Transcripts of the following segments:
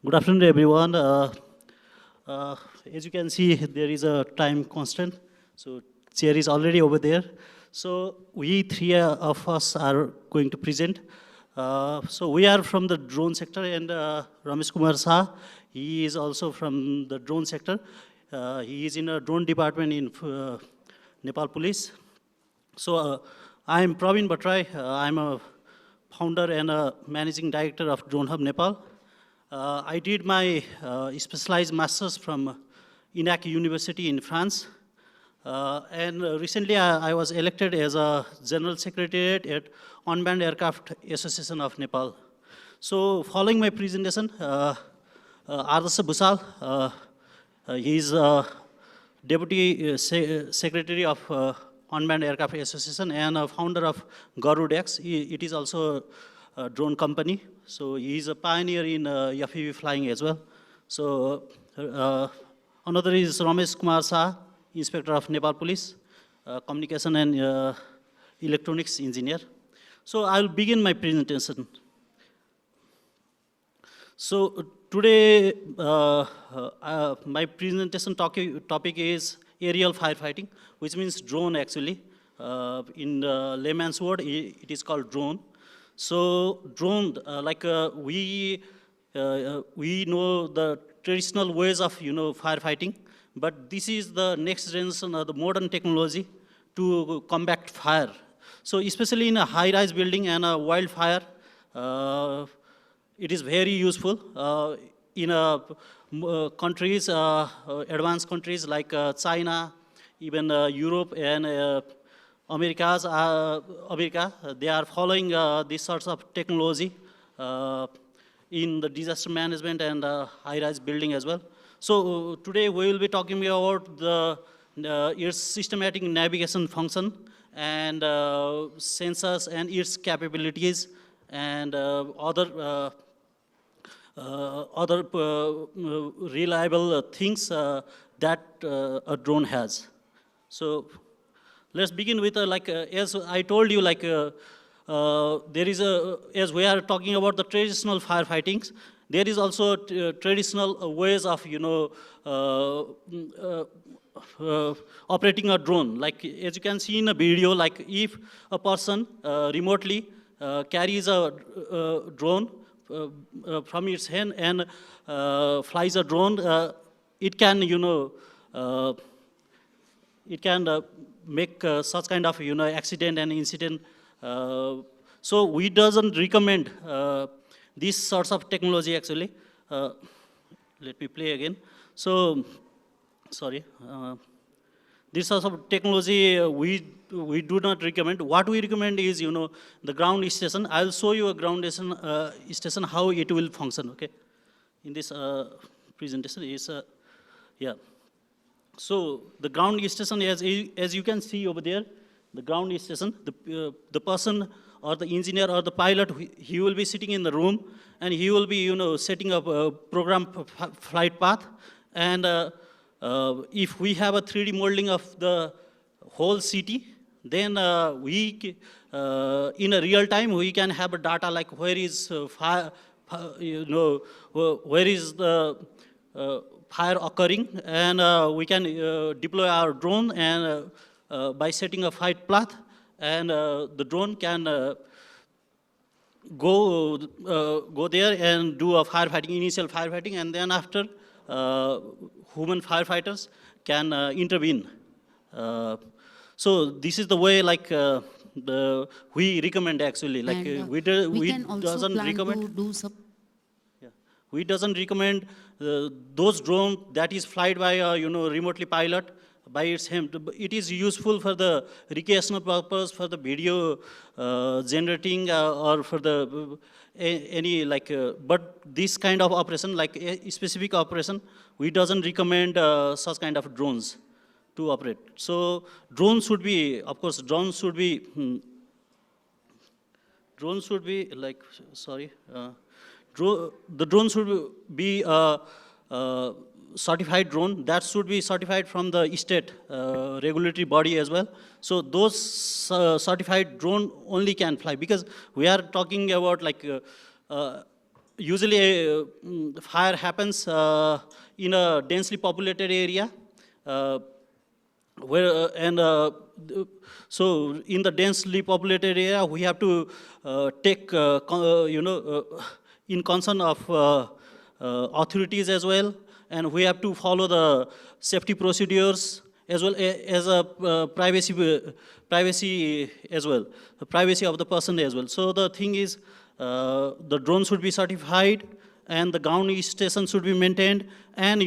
Good afternoon, everyone. As you can see, there is a time constant. So chair is already over there. So we three of us are going to present. So we are from the drone sector, and Ramesh Kumar Shah, he is also from the drone sector. He is in a drone department in Nepal Police. So I am Prabin Bhattarai. I'm a founder and a managing director of Drone Hub Nepal. I did my specialized master's from ENAC University in France. And recently I was elected as a general secretariat at Unmanned Aircraft Association of Nepal. So following my presentation, Ardasa Busal, he is Deputy Secretary of Unmanned Aircraft Association and a founder of Garudex. It is also a drone company. So he is a pioneer in FPV flying as well. So another is Ramesh Kumar Shah, Inspector of Nepal Police, Communication and Electronics Engineer. So I'll begin my presentation. So today, my presentation topic is aerial firefighting, which means drone actually. In layman's word, it is called drone. So drone, we know the traditional ways of firefighting, but this is the next generation of the modern technology to combat fire. So especially in a high-rise building and a wildfire, it is very useful in countries, advanced countries like China, even Europe and America, they are following these sorts of technology in the disaster management and high-rise building as well. So today we will be talking about its systematic navigation function and sensors and its capabilities and other reliable things that a drone has. So let's begin with as I told you, there is as we are talking about the traditional firefightings, there is also traditional ways of operating a drone. Like as you can see in a video, like if a person remotely carries a drone from its hand and flies a drone, it can make such kind of accident and incident. So we doesn't recommend these sorts of technology actually. Let me play again. So sorry. This sort of technology we do not recommend. What we recommend is the ground station. I'll show you a ground station how it will function. Okay, in this presentation is yeah. So the ground station, as you can see over there, the ground station, the person or the engineer or the pilot, he will be sitting in the room and he will be setting up a program flight path. And if we have a 3D modeling of the whole city, then we in a real time we can have a data like where is fire, where is the fire occurring, and we can deploy our drone and by setting a flight path, and the drone can go there and do a firefighting, initial firefighting, and then after human firefighters can intervene. So this is the way we recommend actually. Like we doesn't recommend. We doesn't recommend those drones that is flight by a remotely pilot by its hand. It is useful for the recreational purpose, for the video generating, or for the any but this kind of operation, like a specific operation, we doesn't recommend such kind of drones to operate. So drones should be, of course, drones should be like, sorry. The drone should be a certified drone. That should be certified from the state regulatory body as well. So those certified drone only can fly, because we are talking about usually fire happens in a densely populated area, where so in the densely populated area we have to take in concern of authorities as well, and we have to follow the safety procedures as well as a privacy as well, the privacy of the person as well. So the thing is, the drone should be certified, and the ground station should be maintained, and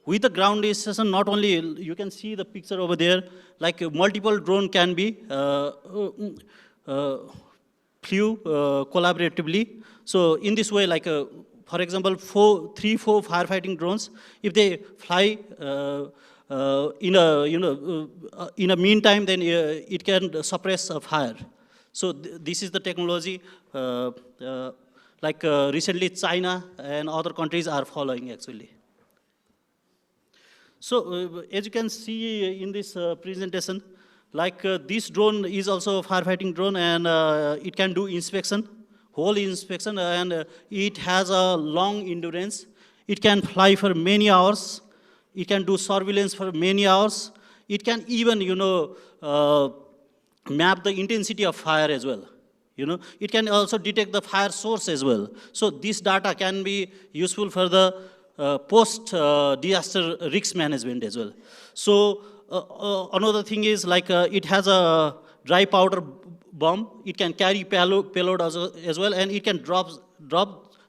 with the ground station, not only, you can see the picture over there, like multiple drone can be flew collaboratively. So in this way, like for example, 3-4 firefighting drones, if they fly in a meantime, then it can suppress a fire. So this is the technology. Recently, China and other countries are following actually. So as you can see in this presentation, like this drone is also a firefighting drone, and it can do inspection, whole inspection, and it has a long endurance. It can fly for many hours. It can do surveillance for many hours. It can even, map the intensity of fire as well. It can also detect the fire source as well. So this data can be useful for the post-disaster risk management as well. So another thing is, like it has a dry powder bomb. It can carry payload as well, and it can drop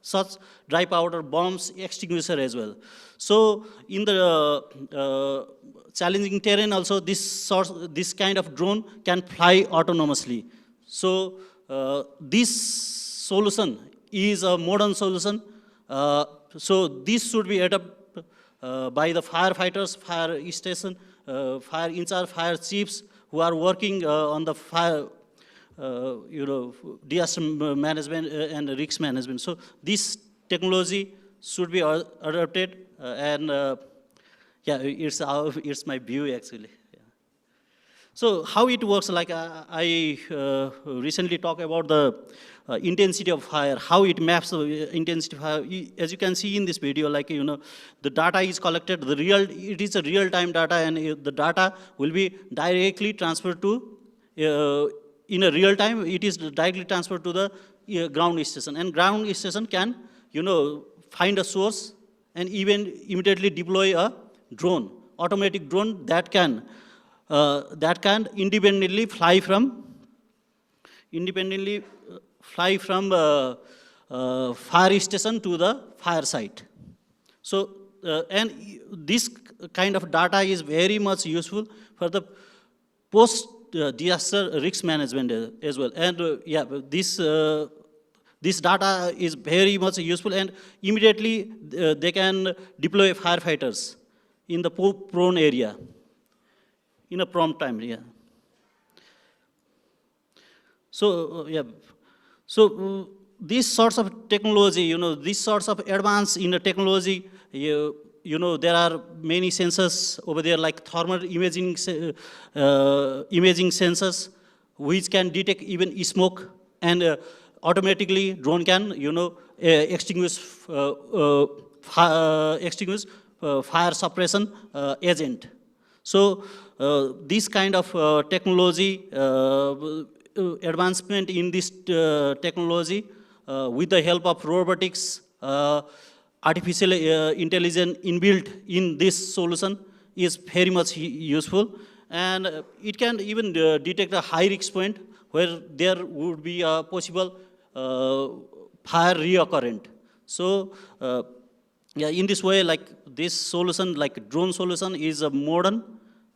such dry powder bombs extinguisher as well. So in the challenging terrain also, this kind of drone can fly autonomously. So this solution is a modern solution. So this should be adopted by the firefighters, fire station, fire in charge, fire chiefs who are working on the fire, disaster management and risk management. So this technology should be adopted, and yeah, it's my view actually. Yeah. So how it works? Like I recently talked about the intensity of fire, how it maps the intensity of fire. As you can see in this video, like the data is collected. It is a real-time data, and the data will be directly transferred to in a real time. It is directly transferred to the ground station, and ground station can find a source and even immediately deploy a drone, automatic drone that can independently fly from fire station to the fire site. So and this kind of data is very much useful for the post disaster risk management as well. And yeah, this data is very much useful, and immediately they can deploy firefighters in the prone area in a prompt time. Yeah. So yeah. So these sorts of technology, these sorts of advance in the technology, there are many sensors over there, like thermal imaging sensors, which can detect even smoke, and automatically drone can extinguish fire suppression agent. So this kind of technology, advancement in this technology with the help of robotics, artificial intelligence inbuilt in this solution is very much useful, and it can even detect a high risk point where there would be a possible fire reoccurrent. So yeah, in this way, like this solution, like drone solution, is a modern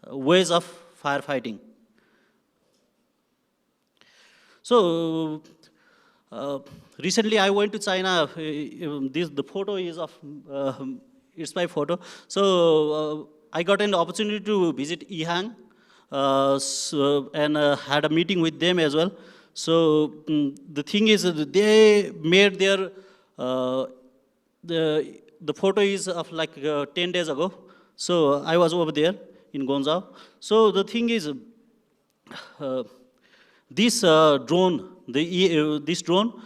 ways of firefighting. So recently I went to China. The photo is of, it's my photo. So I got an opportunity to visit Yihang, and had a meeting with them as well. So the thing is, they made their, the photo is of like 10 days ago. So I was over there in Guangzhou. So the thing is, this drone, this drone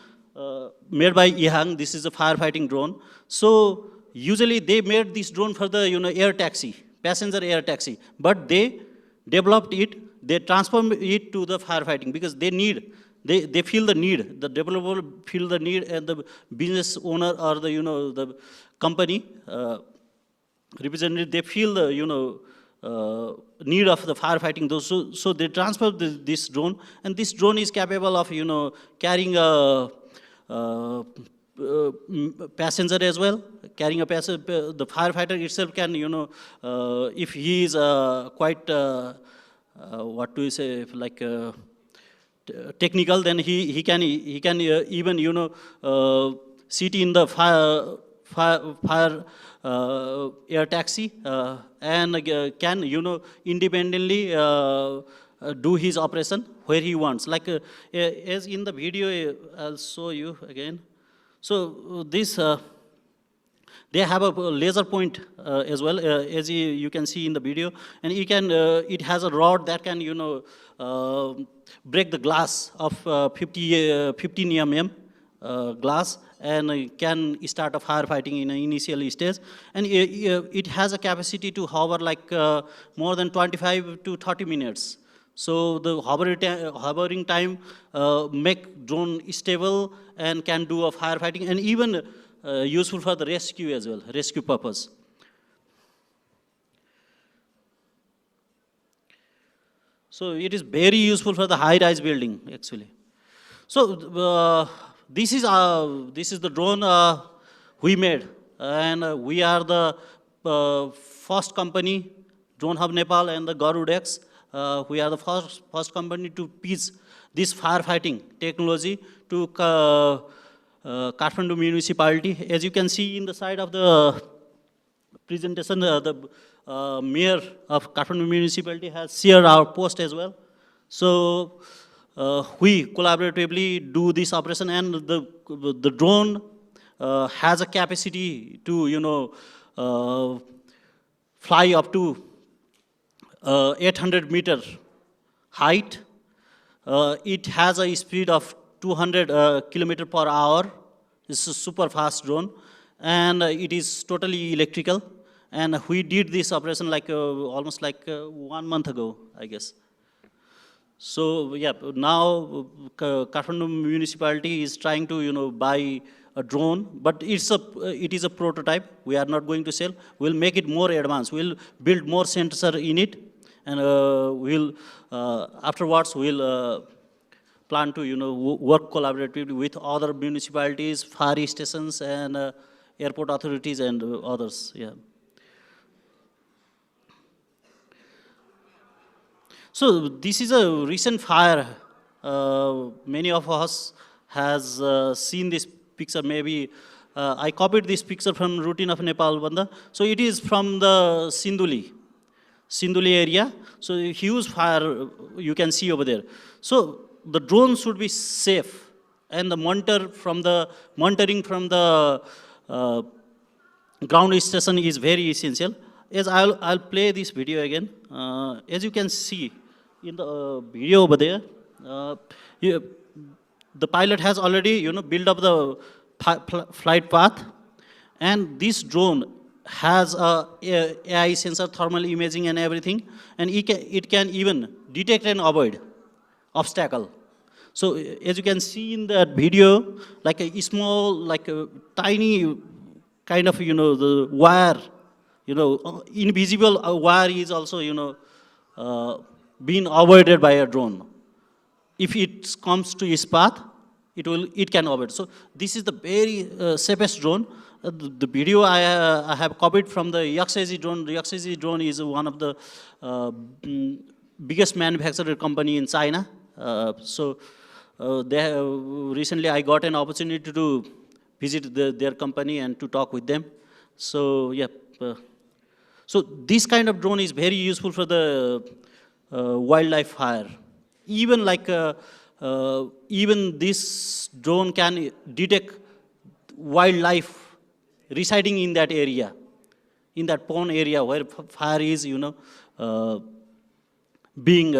made by EHang. This is a firefighting drone. So usually they made this drone for the air taxi, passenger air taxi, but they developed it, they transformed it to the firefighting because they need, they feel the need, the developer feel the need, and the business owner or the the company representative, they feel the need of the firefighting. So they transfer this drone, and this drone is capable of carrying a passenger as well, carrying a passenger. The firefighter itself can if he is quite what do you say, like technical, then he can even sit in the fire air taxi and can independently do his operation where he wants. Like as in the video, I'll show you again. So this they have a laser point as well, as you can see in the video, and it has a rod that can break the glass of 15 mm glass, and can start a firefighting in an initial stage. And it has a capacity to hover like more than 25 to 30 minutes. So the hovering time make drone stable and can do a firefighting, and even useful for the rescue as well, rescue purpose. So it is very useful for the high-rise building actually. So this is the drone we made, and we are the first company, Drone Hub Nepal and the Garudex. We are the first company to pitch this firefighting technology to Kathmandu municipality. As you can see in the side of the presentation, the mayor of Kathmandu municipality has shared our post as well. So we collaboratively do this operation, and the drone has a capacity to fly up to 800 meter height. It has a speed of 200 kilometer per hour. It's a super fast drone, and it is totally electrical. And we did this operation like almost like 1 month ago, I guess. So yeah, now Kathmandu municipality is trying to buy a drone, but it is a prototype. We are not going to sell. We'll make it more advanced. We'll build more sensor in it, and we'll afterwards we'll plan to work collaboratively with other municipalities, fire stations, and airport authorities and others. Yeah. So this is a recent fire. Many of us has seen this picture. Maybe I copied this picture from Routine of Nepal, Banda. So it is from the Sinduli area. So huge fire you can see over there. So the drone should be safe, and the monitoring from the ground station is very essential. As I'll play this video again. As you can see in the video over there, the pilot has already built up the flight path, and this drone has a AI sensor, thermal imaging, and everything, and it can even detect and avoid obstacle. So as you can see in that video, like a small, like a tiny kind of the wire, invisible wire is also being avoided by a drone. If it comes to its path, it can avoid. So this is the very safest drone. The video I have copied from the Yaxezi drone. The Yaxezi drone is one of the biggest manufacturer company in China. Recently I got an opportunity to visit their company and to talk with them. So yeah, so this kind of drone is very useful for the wildlife fire. Even like even this drone can detect wildlife residing in that area, in that pond area where fire is being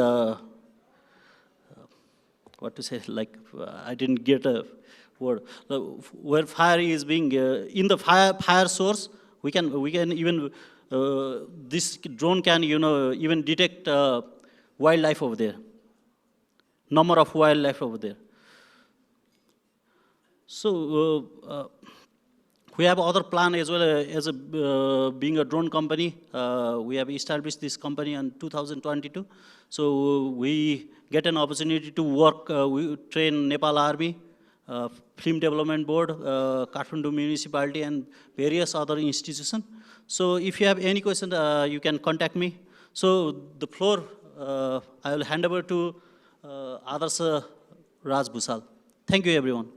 what to say, like I didn't get word. Where fire is being, in the fire source, we can even, this drone can, even detect wildlife over there. Number of wildlife over there. So we have other plan as well as being a drone company. We have established this company in 2022. So we get an opportunity to work. We train Nepal Army, Film Development Board, Kathmandu Municipality, and various other institutions. So if you have any question, you can contact me. So the floor, I will hand over to Adarsh Raj Bhusal. Thank you, everyone.